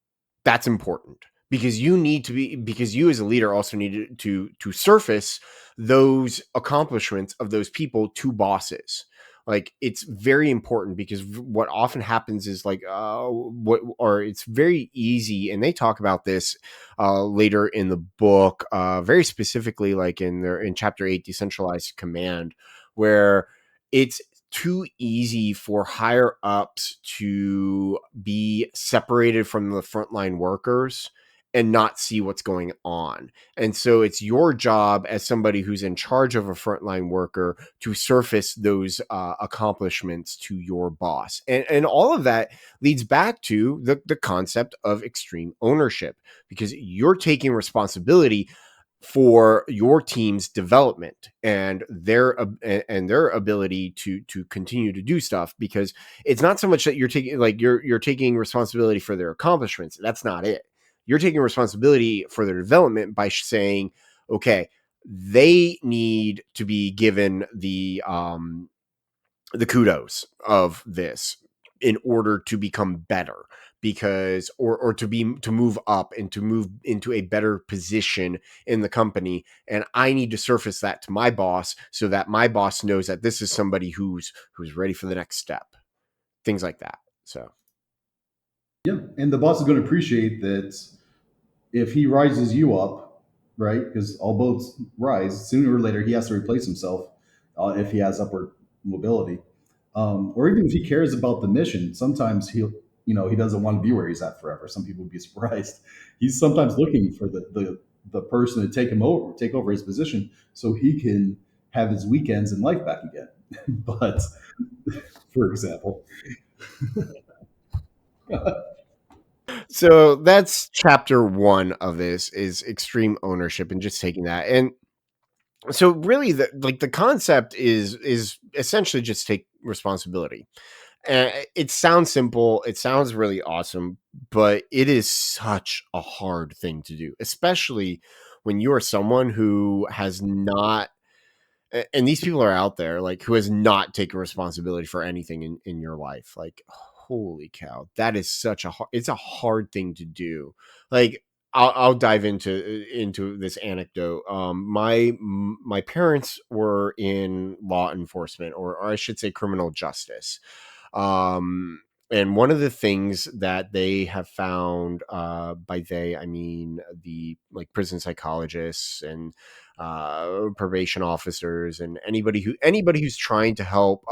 that's important because you need to be, because you as a leader also need to surface those accomplishments of those people to bosses. Like it's very important because what often happens is like what, or it's very easy, and they talk about this later in the book, very specifically like in chapter 8, decentralized command, where it's too easy for higher ups to be separated from the frontline workers and not see what's going on. And so it's your job as somebody who's in charge of a frontline worker to surface those accomplishments to your boss. And all of that leads back to the concept of extreme ownership, because you're taking responsibility for your team's development and their ability to continue to do stuff, because it's not so much that you're taking like you're taking responsibility for their accomplishments. That's not it. You're taking responsibility for their development by saying, okay, they need to be given the kudos of this in order to become better, because or to move up and to move into a better position in the company. And I need to surface that to my boss so that my boss knows that this is somebody who's ready for the next step, things like that. So Yeah, and the boss is going to appreciate that if he rises you up, right? Because all boats rise. Sooner or later, he has to replace himself if he has upward mobility, or even if he cares about the mission. Sometimes he doesn't want to be where he's at forever. Some people would be surprised. He's sometimes looking for the person to take over his position, so he can have his weekends and life back again. But for example, so that's chapter 1 of this, is extreme ownership and just taking that. And so really the concept is essentially just take responsibility. And it sounds simple, it sounds really awesome, but it is such a hard thing to do, especially when you are someone who has not, and these people are out there, like who has not taken responsibility for anything in your life. Like, holy cow, that is such a hard, it's a hard thing to do. Like, I'll dive into this anecdote. My parents were in law enforcement, or I should say criminal justice. And one of the things that they have found, by they, I mean the like prison psychologists and probation officers and anybody who's trying to help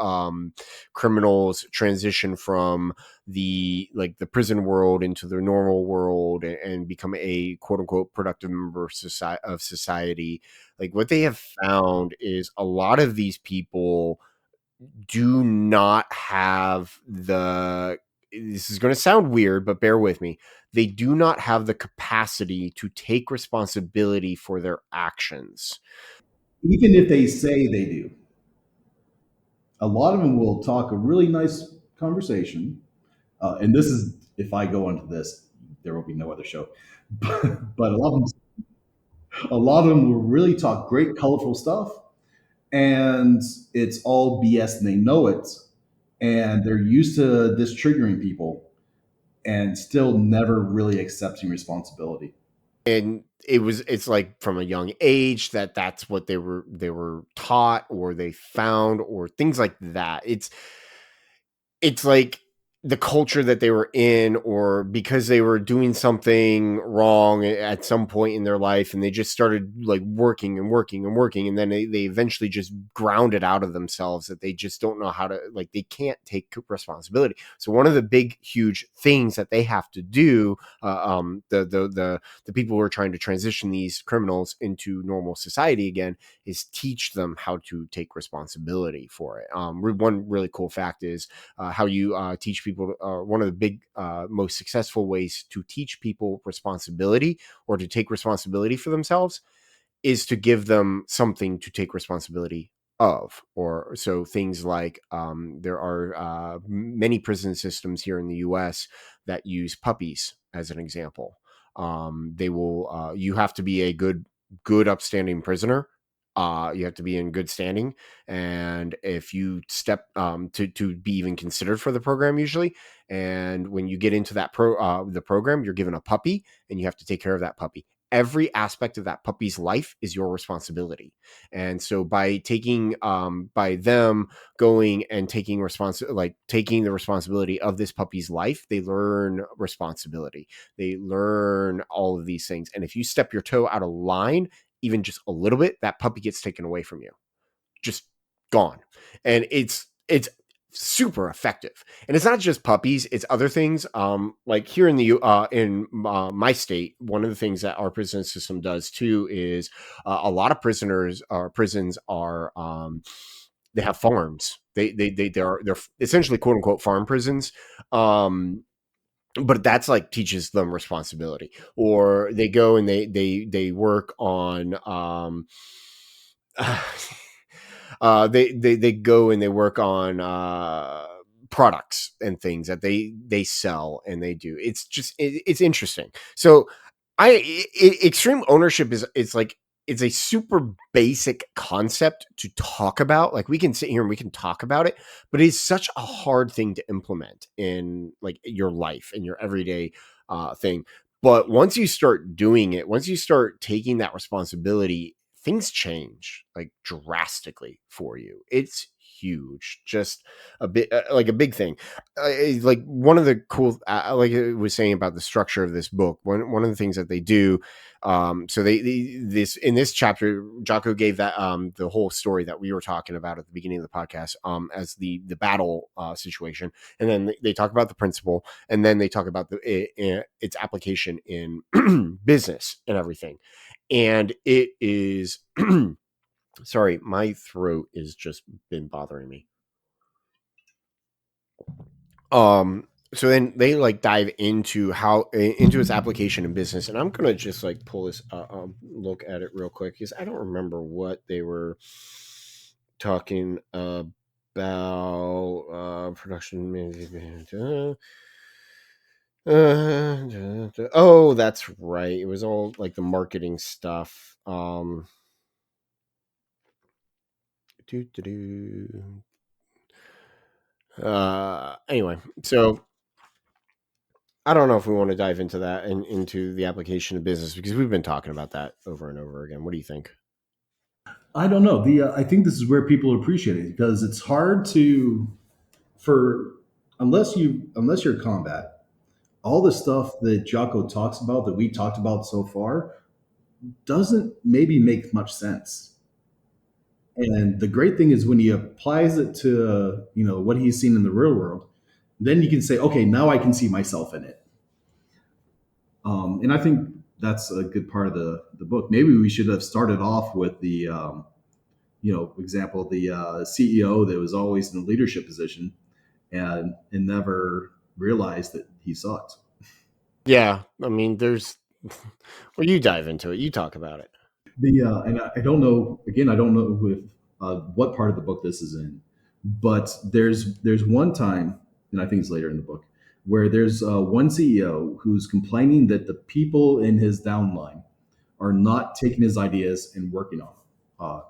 criminals transition from the prison world into the normal world and become a quote unquote productive member of society. Like what they have found is a lot of these people do not have the, this is going to sound weird, but bear with me. They do not have the capacity to take responsibility for their actions. even if they say they do, a lot of them will talk a really nice conversation. And this is, if I go into this, there will be no other show. But a lot of them will really talk great, colorful stuff, and it's all BS, and they know it, and they're used to this triggering people, and still never really accepting responsibility. and it's like from a young age that that's what they were taught or they found or things like that. It's like the culture that they were in, or because they were doing something wrong at some point in their life and they just started like working and working and working, and then they eventually just ground it out of themselves that they just don't know how to, like, they can't take responsibility. So one of the big huge things that they have to do, the people who are trying to transition these criminals into normal society again, is teach them how to take responsibility for it. One really cool fact is how you teach people. One of the big, most successful ways to teach people responsibility or to take responsibility for themselves is to give them something to take responsibility of. Or so things like there are many prison systems here in the US that use puppies as an example. They will you have to be a good upstanding prisoner. You have to be in good standing, and if you step to be even considered for the program usually, and when you get into the program, you're given a puppy and you have to take care of that puppy. Every aspect of that puppy's life is your responsibility. And so by them going and taking the responsibility of this puppy's life, they learn responsibility. They learn all of these things. And if you step your toe out of line, even just a little bit, that puppy gets taken away from you, just gone. And it's super effective. And it's not just puppies, it's other things. Like here in my state, one of the things that our prison system does too is a lot of prisons are they have farms. They're essentially quote unquote farm prisons. But that's like teaches them responsibility. Or they go and they work on they go and they work on products and things that they sell and they do. It's just it's interesting. So extreme ownership is it's like it's a super basic concept to talk about. Like we can sit here and we can talk about it, but it's such a hard thing to implement in like your life and your everyday thing. But once you start doing it, once you start taking that responsibility, things change like drastically for you. It's huge, just a bit like a big thing. Like one of the cool, like I was saying about the structure of this book. One of the things that they do. So this in this chapter, Jocko gave that the whole story that we were talking about at the beginning of the podcast as the battle situation, and then they talk about the principle, and then they talk about its application in business and everything. And it is sorry, my throat has just been bothering me. So then they like dive into how into its application in business, and I'm gonna just like pull this look at it real quick because I don't remember what they were talking about. Production management. Oh, that's right. It was all like the marketing stuff. Do, do, do. Anyway, so I don't know if we want to dive into that and into the application of business because we've been talking about that over and over again. What do you think? I don't know. The I think this is where people appreciate it because it's hard to for unless you're combat, all the stuff that Jocko talks about that we talked about so far doesn't maybe make much sense. And the great thing is when he applies it to what he's seen in the real world, then you can say, okay, now I can see myself in it. And I think that's a good part of the book. Maybe we should have started off with the example, the CEO that was always in a leadership position and never realized that he sucked. Yeah, I mean, there's well, you dive into it, you talk about it. The and I don't know. Again, I don't know if what part of the book this is in, but there's one time, and I think it's later in the book, where there's one CEO who's complaining that the people in his downline are not taking his ideas and working on them.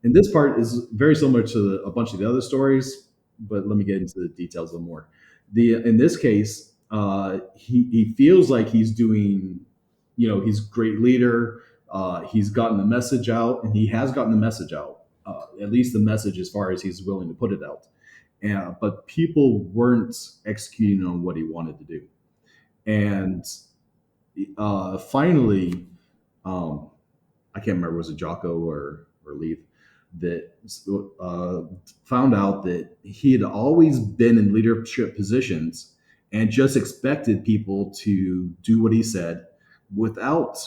And this part is very similar to a bunch of the other stories, but let me get into the details a little more. The In this case, he feels like he's doing he's a great leader. He's gotten the message out, and he has gotten the message out. At least the message as far as he's willing to put it out. But people weren't executing on what he wanted to do. And finally, um, I can't remember, was it Jocko or Leaf that uh, found out that he had always been in leadership positions and just expected people to do what he said without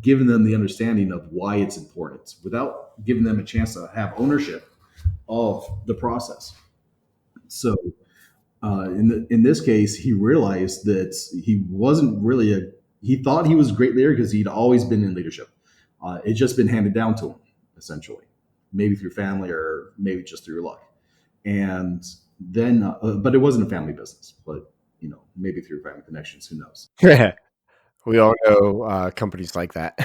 giving them the understanding of why it's important, without giving them a chance to have ownership of the process. So in this case, he realized that he wasn't really a. He thought he was a great leader because he'd always been in leadership. It's just been handed down to him, essentially, maybe through family or maybe just through luck. And then, but it wasn't a family business. But maybe through family connections, who knows? We all know companies like that.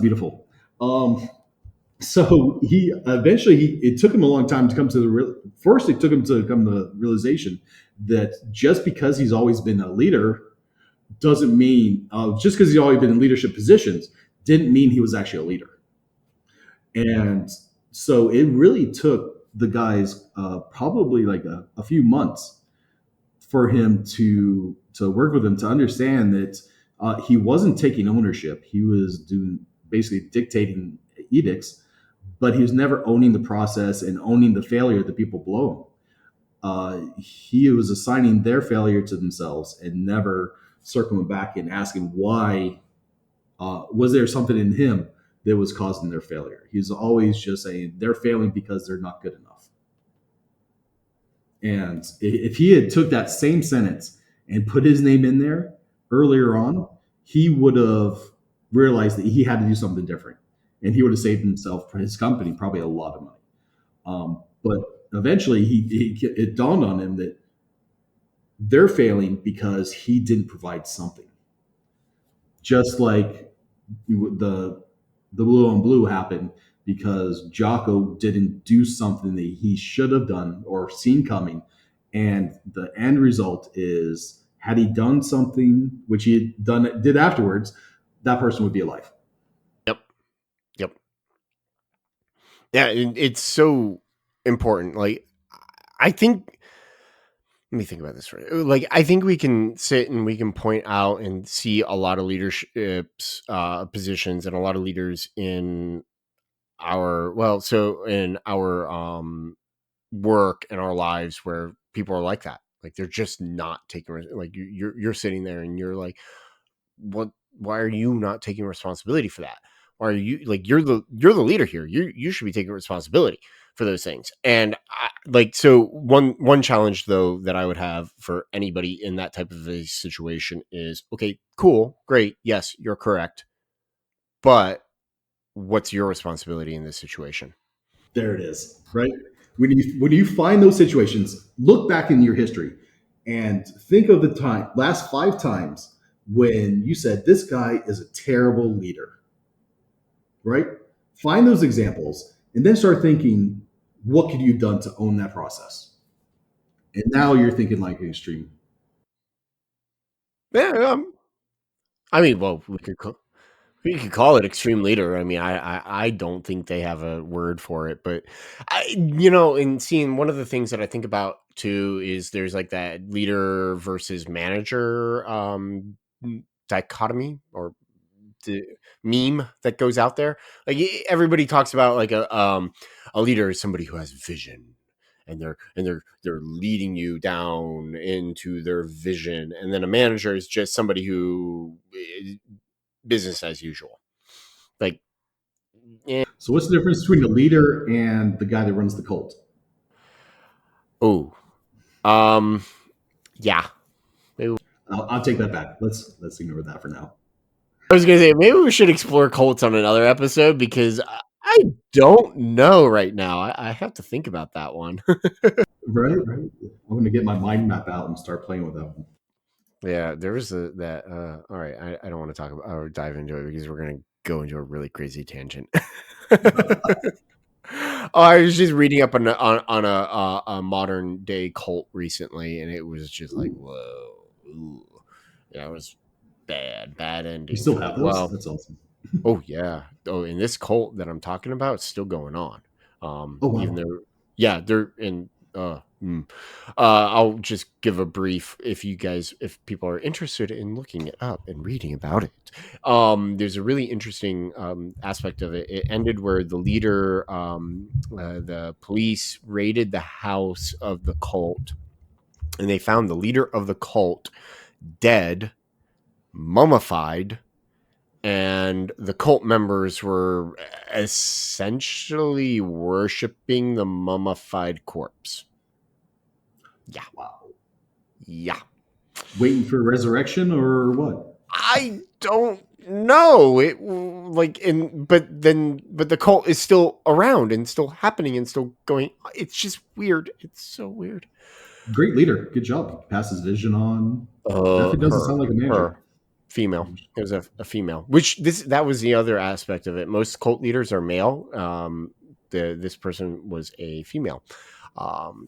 Beautiful. So he eventually it took him a long time to come to the first it took him to come to the realization that just because he's always been a leader doesn't mean just because he's always been in leadership positions didn't mean he was actually a leader. And so it really took the guys probably like a few months for him to work with him to understand that he wasn't taking ownership. He was doing basically dictating edicts, but he was never owning the process and owning the failure that people below him. He was assigning their failure to themselves and never circling back and asking why was there something in him that was causing their failure. He's always just saying they're failing because they're not good enough. And if he had took that same sentence and put his name in there earlier on, he would have realized that he had to do something different, and he would have saved himself, his company, probably a lot of money. But eventually, it dawned on him that they're failing because he didn't provide something. Just like the blue on blue happened because Jocko didn't do something that he should have done or seen coming. And the end result is, had he done something which he did afterwards, that person would be alive. Yep. Yep. Yeah, it's so important. Like, I think. Let me think about this. Like, I think we can sit and we can point out and see a lot of leaderships positions and a lot of leaders in in our work and our lives where people are like that. Like, they're just not taking like you're sitting there and you're like, what? Why are you not taking responsibility for that? Why are you like you're the leader here? You should be taking responsibility for those things. And so one challenge though that I would have for anybody in that type of a situation is, okay, cool, great, yes, you're correct, but what's your responsibility in this situation? There it is, right? When you find those situations, look back in your history and think of the last 5 times when you said this guy is a terrible leader, right? Find those examples and then start thinking, what could you have done to own that process? And now you're thinking like an extreme. Yeah, I mean, well, we could call it extreme leader. I mean, I don't think they have a word for it, but and seeing one of the things that I think about too is there's like that leader versus manager dichotomy or the meme that goes out there. Like, everybody talks about like a leader is somebody who has vision, and they're leading you down into their vision, and then a manager is just somebody who business as usual. Like, yeah. So what's the difference between the leader and the guy that runs the cult? Oh, um, yeah. Maybe, I'll take that back. Let's ignore that for now. I was gonna say maybe we should explore cults on another episode because I don't know right now. I have to think about that one. Right, right. I'm going to get my mind map out and start playing with that one. Yeah, there was that. All right, I don't want to talk about or dive into it because we're gonna go into a really crazy tangent. Oh, I was just reading up on a modern day cult recently, and it was just like, whoa, ooh. Yeah, it was. bad You ending still for have those? well. That's awesome. Oh yeah. Oh, in this cult that I'm talking about, it's still going on. Oh Even wow. though, yeah, they're in. I'll just give a brief if people are interested in looking it up and reading about it. There's a really interesting aspect of it. It ended where the leader, the police raided the house of the cult, and they found the leader of the cult dead, mummified, and the cult members were essentially worshiping the mummified corpse. Yeah. Wow. Yeah. Waiting for resurrection or what? I don't know. It like in but the cult is still around and still happening and still going. It's just weird. It's so weird. Great leader. Good job. Passes vision on. Definitely doesn't Her sound like a manager. her female. It was a female. Which that was the other aspect of it. Most cult leaders are male. This person was a female.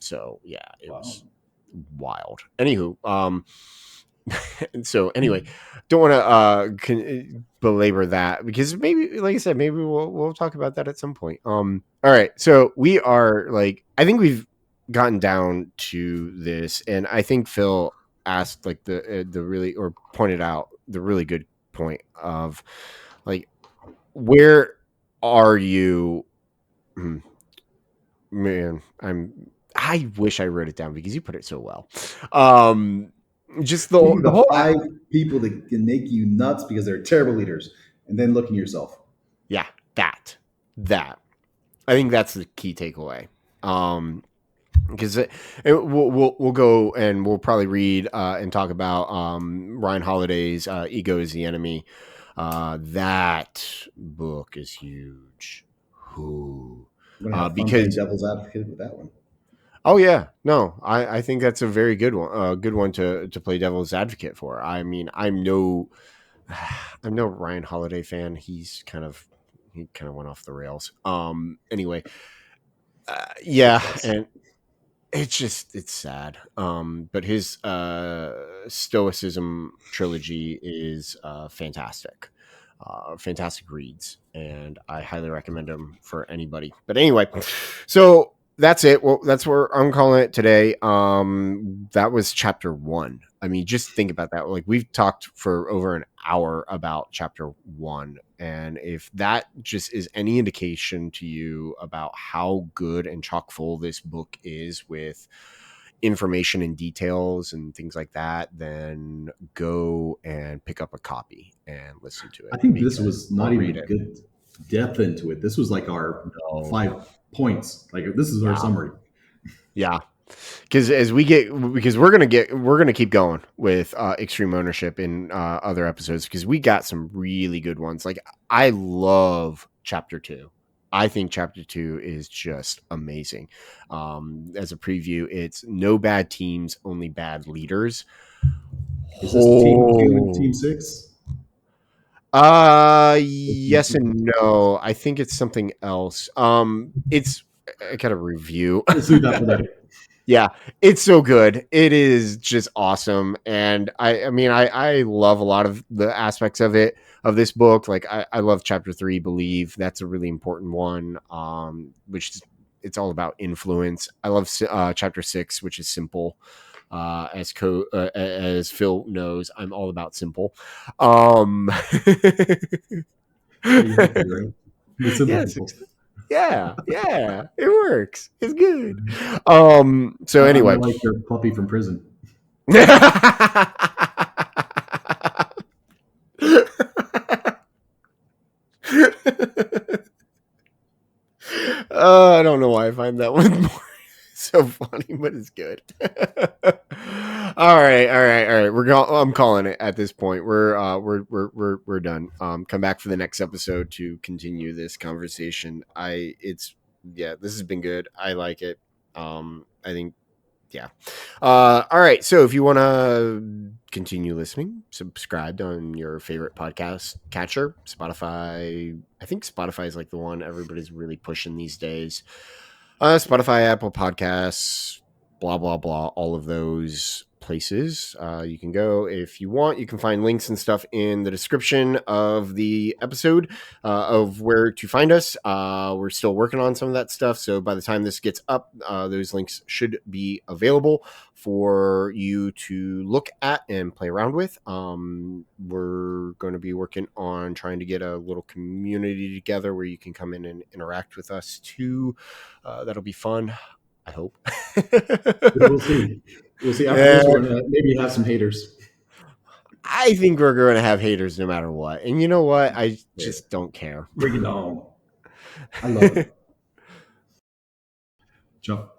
So yeah, it Wow. was wild. Anywho, and so anyway, don't want to belabor that because maybe, like I said, maybe we'll talk about that at some point. All right, so we are like, I think we've gotten down to this, and I think Phil asked like the really, or pointed out the really good point of like, where are you? Hmm, Man, I wish I wrote it down because you put it so well. Um, just Give you the the whole 5 people that can make you nuts because they're terrible leaders, and then look at yourself. yeah, that I think that's the key takeaway. Because we'll go and we'll probably read and talk about Ryan Holiday's "Ego is the Enemy." That book is huge. Who? I'm gonna have fun playing Because devil's advocate with that one. oh yeah, no, I think that's a very good one to play devil's advocate for. I mean, I'm no Ryan Holiday fan. He kind of went off the rails. Anyway, It yeah, does. and it's sad. But his Stoicism trilogy is fantastic. Fantastic reads, and I highly recommend them for anybody. But anyway, so that's it. Well, that's where I'm calling it today. That was chapter 1. I mean, just think about that. Like, we've talked for over an hour about chapter 1, and if that just is any indication to you about how good and chock full this book is with information and details and things like that, then go and pick up a copy and listen to I it think this because was or not even a read it. good depth into it. This was like our No, 5 points. Like this is our yeah, summary. yeah. Because we're gonna keep going with extreme ownership in other episodes because we got some really good ones. Like, I love chapter 2. I think chapter 2 is just amazing. As a preview, it's no bad teams, only bad leaders. Is this Team Q and Team Oh, 6? Or Team yes 2? and no. I think it's something else. It's I got a review. Let's leave that for later. Yeah, it's so good. It is just awesome, and I mean, I love a lot of the aspects of it of this book. Like, I love chapter 3, believe. That's a really important one. Which is, it's all about influence. I love chapter 6, which is simple. As Phil knows, I'm all about simple. Um, You have to be right. The simple yes, people. yeah, it works. It's good. So I'm anyway. not like your puppy from prison. I don't know why I find that one more so funny, but it's good. All right. I'm calling it at this point. We're done. Come back for the next episode to continue this conversation. Yeah, this has been good. I like it. I think yeah. All right. So if you want to continue listening, subscribe on your favorite podcast catcher, Spotify. I think Spotify is like the one everybody's really pushing these days. Spotify, Apple Podcasts, blah, blah, blah, all of those places you can go. If you want, you can find links and stuff in the description of the episode of where to find us. We're still working on some of that stuff, so by the time this gets up, those links should be available for you to look at and play around with. We're going to be working on trying to get a little community together where you can come in and interact with us too. That'll be fun, I hope. We'll see. We'll see. After Yeah, this, we're gonna maybe have some haters. I think we're going to have haters no matter what. And you know what? I Yeah, just don't care. bring it on. I love it. Ciao.